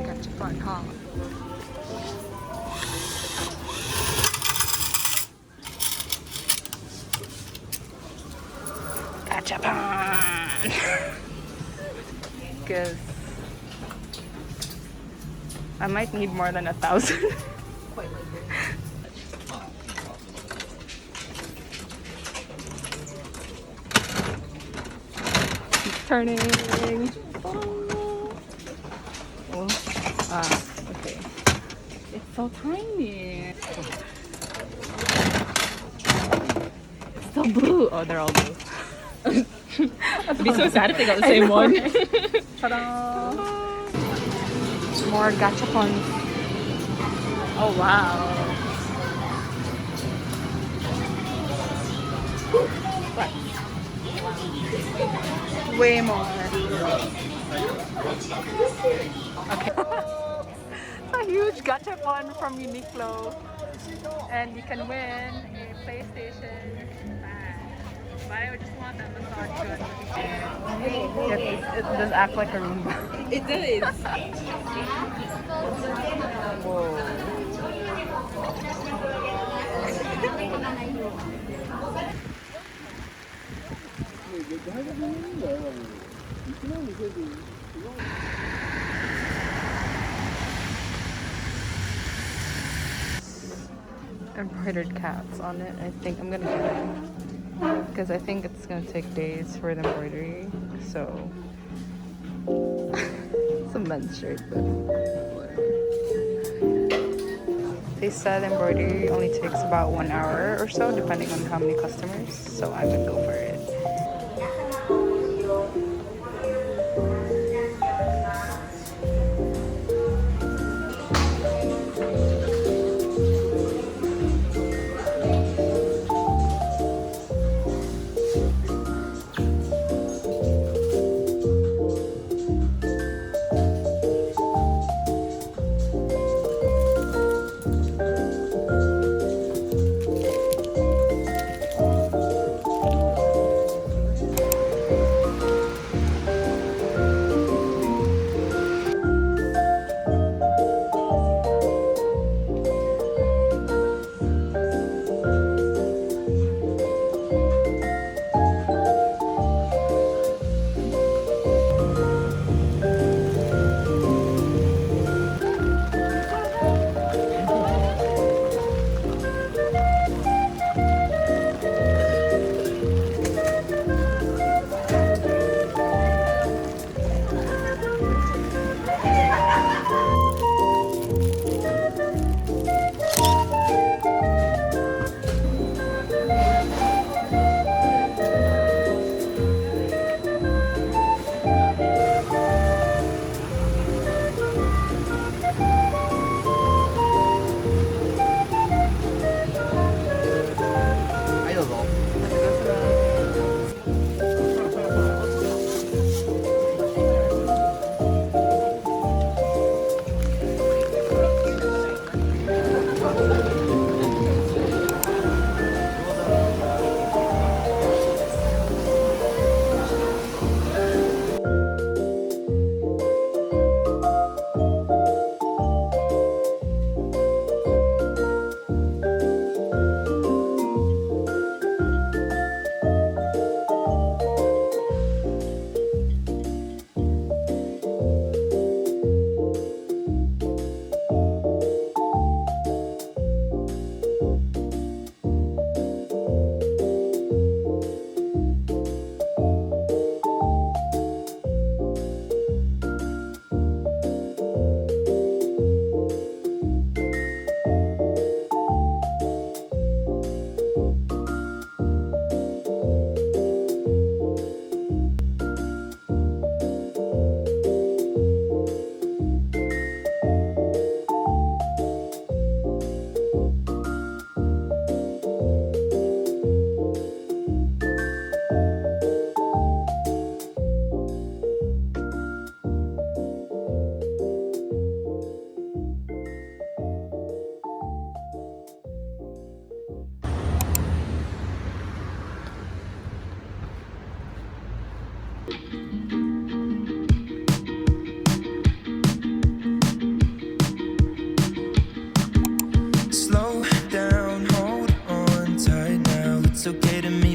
Gachapon, huh? Gachapon! Because I might need more than 1,000. Turning. Oh. Okay. It's so tiny. It's so blue. Oh, they're all blue. It'd be so sad if they got the same one. Ta-da! More gachapons. Oh wow. What? Way more. Okay. A huge gachapon from Uniqlo. And you can win a PlayStation. But I just want that massage gun. It does act like a Roomba. It does. Whoa. Embroidered cats on it. I think I'm gonna do that because I think it's gonna take days for the embroidery. So it's a men's shirt, but whatever. They said embroidery only takes about 1 hour or so, depending on how many customers. So I'm gonna go for it.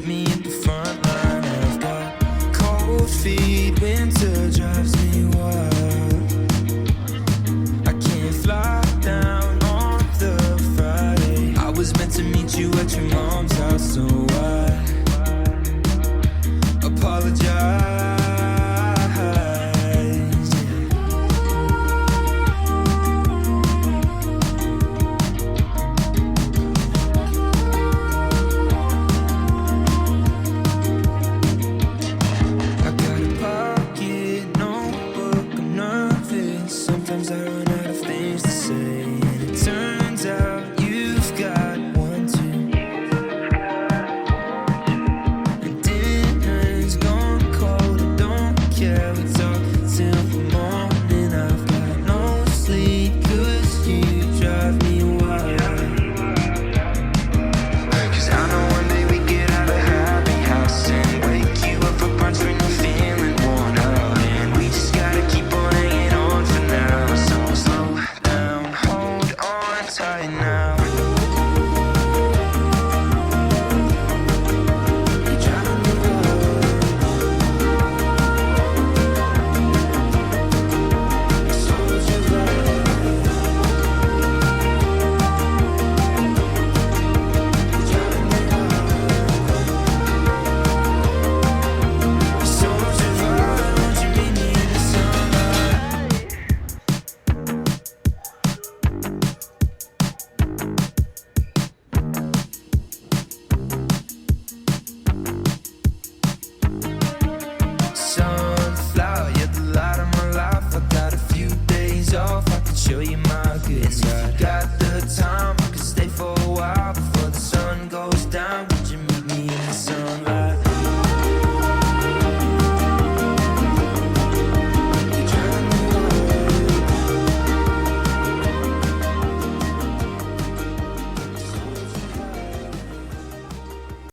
meet me at the front line. I've got cold feet, winter drives me wild. I can't fly down on the Friday. I was meant to meet you at your mom's house, so